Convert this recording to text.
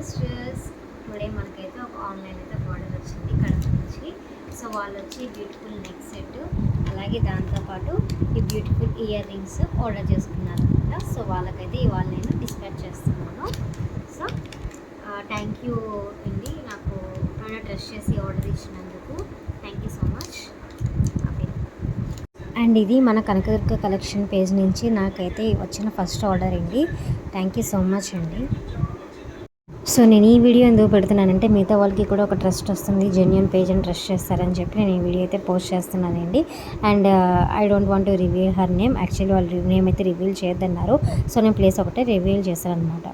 Sisters, today మనకైతే ఒక online అయితే ఆర్డర్ వచ్చింది కడప నుంచి. సో వాళ్ళు వచ్చి బ్యూటిఫుల్ నెక్ సెట్, అలాగే దాంతోపాటు ఈ బ్యూటిఫుల్ ఇయర్ రింగ్స్ ఆర్డర్ చేసుకున్నారు అనమాట. సో వాళ్ళకైతే ఇవాళ నేను డిస్పాచ్ చేస్తున్నాను. సో థ్యాంక్ యూ అండి, నాకు ట్రస్ట్ చేసి ఆర్డర్ ఇచ్చినందుకు. Thank you so much. And ఇది మన కనకదుర్గ కలెక్షన్ పేజ్ నుంచి నాకైతే వచ్చిన ఫస్ట్ ఆర్డర్ అండి. థ్యాంక్ యూ సో మచ్ అండి. సో నేను ఈ వీడియో ఎందుకు పెడుతున్నానంటే మిగతా వాళ్ళకి కూడా ఒక ట్రస్ట్ వస్తుంది, జెన్యున్ పేజ్ అని ట్రస్ట్ చేస్తారని చెప్పి నేను ఈ వీడియో అయితే పోస్ట్ చేస్తున్నానండి. And I don't want to reveal her name. Actually వాళ్ళు నేమ్ అయితే రివీల్ చేయొద్దన్నారు. సో నేను ప్లేస్ ఒకటే రివీల్ చేశాను అనమాట.